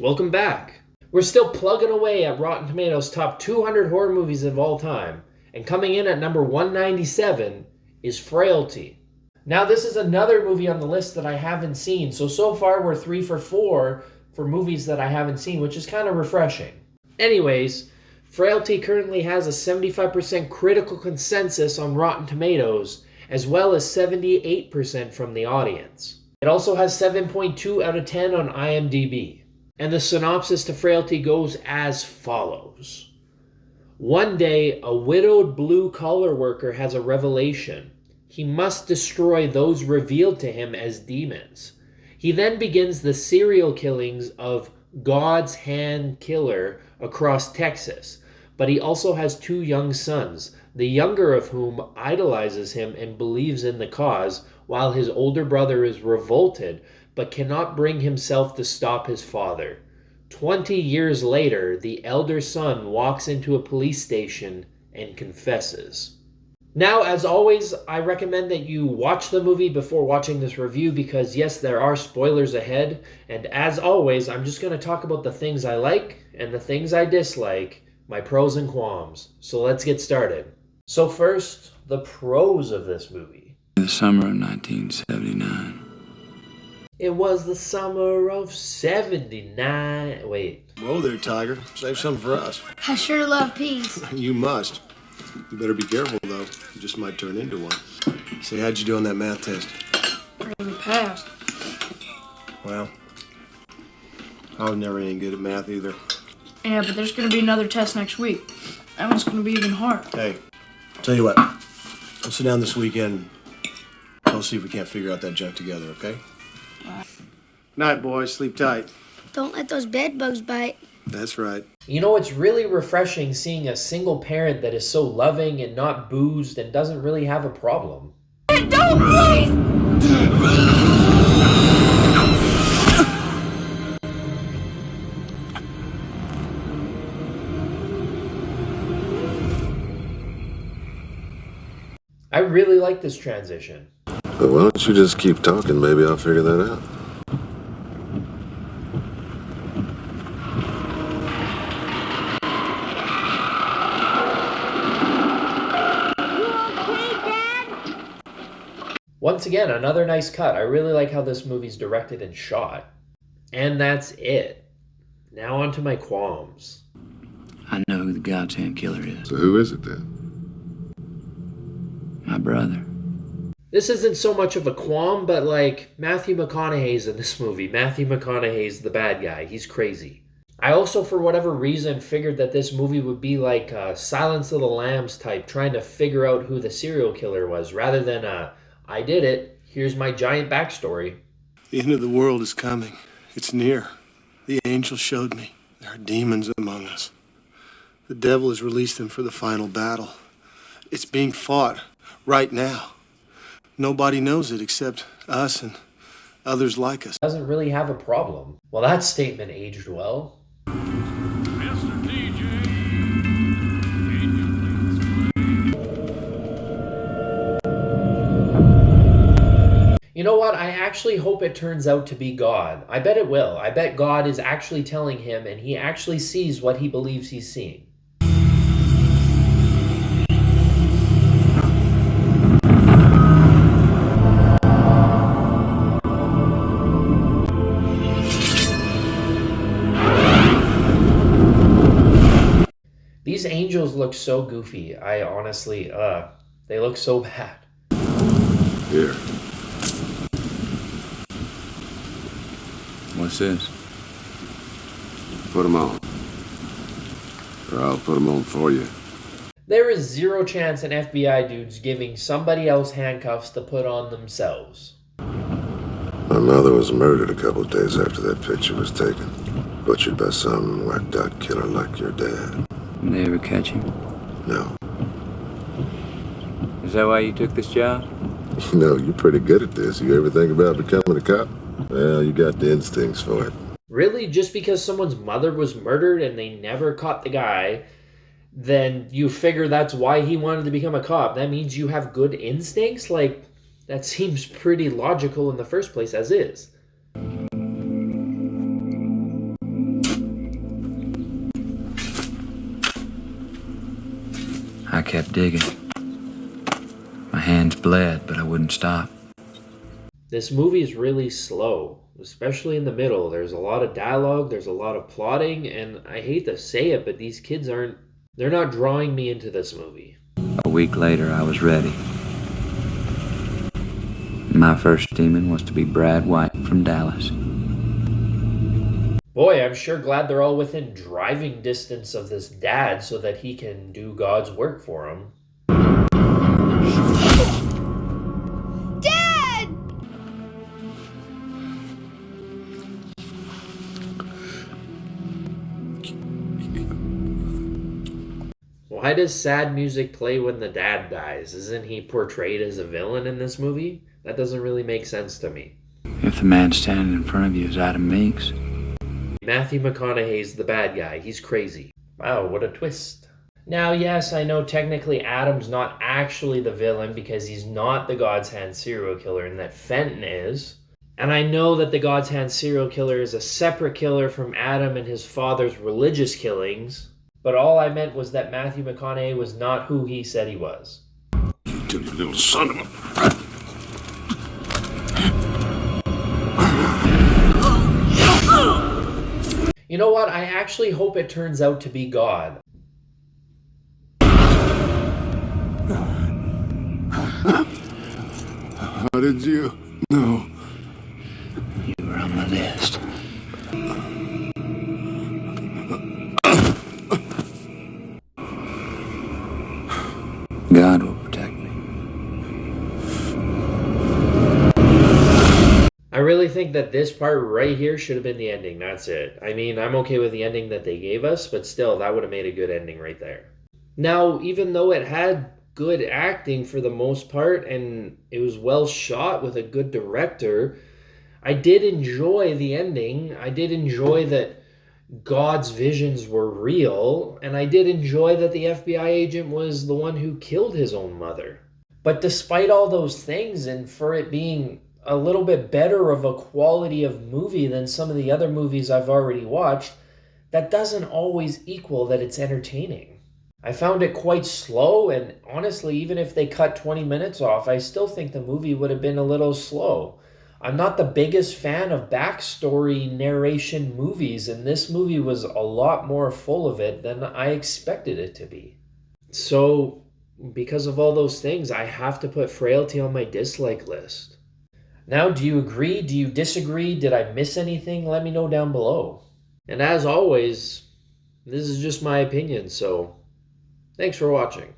welcome back. We're still plugging away at Rotten Tomatoes' top 200 horror movies of all time, and coming in at number 197 is Frailty. Now, this is another movie on the list that I haven't seen, so far we're 3 for 4 for movies that I haven't seen, which is kind of refreshing. Anyways, Frailty currently has a 75% critical consensus on Rotten Tomatoes, as well as 78% from the audience. It also has 7.2 out of 10 on IMDb. And the synopsis to Frailty goes as follows. One day, a widowed blue-collar worker has a revelation. He must destroy those revealed to him as demons. He then begins the serial killings of God's Hand Killer across Texas. But he also has 2 young sons, the younger of whom idolizes him and believes in the cause, while his older brother is revolted, but cannot bring himself to stop his father. 20 years later, the elder son walks into a police station and confesses. Now, as always, I recommend that you watch the movie before watching this review because, yes, there are spoilers ahead. And as always, I'm just going to talk about the things I like and the things I dislike, my pros and qualms. So let's get started. So first, the pros of this movie. The summer of 1979. It was the summer of 79. Wait. Whoa there, Tiger. Save some for us. I sure love peas. You must. You better be careful, though. You just might turn into one. Say, how'd you do on that math test? Barely passed. Well, I was never any good at math either. Yeah, but there's gonna be another test next week. That one's gonna be even harder. Hey, tell you what. We'll sit down this weekend. We'll see if we can't figure out that junk together, okay? Night, boys. Sleep tight. Don't let those bed bugs bite. That's right. You know, it's really refreshing seeing a single parent that is so loving and not boozed and doesn't really have a problem. Don't, please! I really like this transition. Well, why don't you just keep talking? Maybe I'll figure that out. Once again, another nice cut. I really like how this movie's directed and shot. And that's it. Now on to my qualms. I know who the God's Hand Killer is. So who is it then? My brother. This isn't so much of a qualm, but like Matthew McConaughey's in this movie. Matthew McConaughey's the bad guy. He's crazy. I also, for whatever reason, figured that this movie would be like a Silence of the Lambs type, trying to figure out who the serial killer was, rather than I did it, here's my giant backstory. The end of the world is coming. It's near. The angel showed me. There are demons among us. The devil has released them for the final battle. It's being fought right now. Nobody knows it except us and others like us. Doesn't really have a problem. Well, that statement aged well. Mr. DJ. You know what? I actually hope it turns out to be God. I bet it will. I bet God is actually telling him and he actually sees what he believes he's seeing. These angels look so goofy. I honestly, they look so bad. Here. What's this? Put them on. Or I'll put them on for you. There is zero chance an FBI dude's giving somebody else handcuffs to put on themselves. My mother was murdered a couple days after that picture was taken. Butchered by some whacked-out killer like your dad. Did they ever catch him? No. Is that why you took this job? No, you're pretty good at this. You ever think about becoming a cop? Well, you got the instincts for it. Really? Just because someone's mother was murdered and they never caught the guy, then you figure that's why he wanted to become a cop? That means you have good instincts? Like, that seems pretty logical in the first place as is. I kept digging. My hands bled, but I wouldn't stop. This movie is really slow, especially in the middle. There's a lot of dialogue, there's a lot of plotting, and I hate to say it, but these kids they're not drawing me into this movie. A week later, I was ready. My first demon was to be Brad White from Dallas. Boy, I'm sure glad they're all within driving distance of this dad so that he can do God's work for him. Dad! Why does sad music play when the dad dies? Isn't he portrayed as a villain in this movie? That doesn't really make sense to me. If the man standing in front of you is Adam Meeks, Matthew McConaughey's the bad guy. He's crazy. Wow, what a twist. Now, yes, I know technically Adam's not actually the villain because he's not the God's Hand serial killer and that Fenton is. And I know that the God's Hand serial killer is a separate killer from Adam and his father's religious killings. But all I meant was that Matthew McConaughey was not who he said he was. You dirty little son of a... You know what? I actually hope it turns out to be God. How did you know? you were on my list. God will protect me. I really think that this part right here should have been the ending. That's it. I mean, I'm okay with the ending that they gave us, but still, that would have made a good ending right there. Now, even though it had good acting for the most part, and it was well shot with a good director, I did enjoy the ending. I did enjoy that God's visions were real, and I did enjoy that the FBI agent was the one who killed his own mother. But despite all those things, and for it being a little bit better of a quality of movie than some of the other movies I've already watched, that doesn't always equal that it's entertaining. I found it quite slow, and honestly, even if they cut 20 minutes off, I still think the movie would have been a little slow. I'm not the biggest fan of backstory narration movies, and this movie was a lot more full of it than I expected it to be. So, because of all those things, I have to put Frailty on my dislike list. Now, do you agree? Do you disagree? Did I miss anything? Let me know down below. And as always, this is just my opinion, so thanks for watching.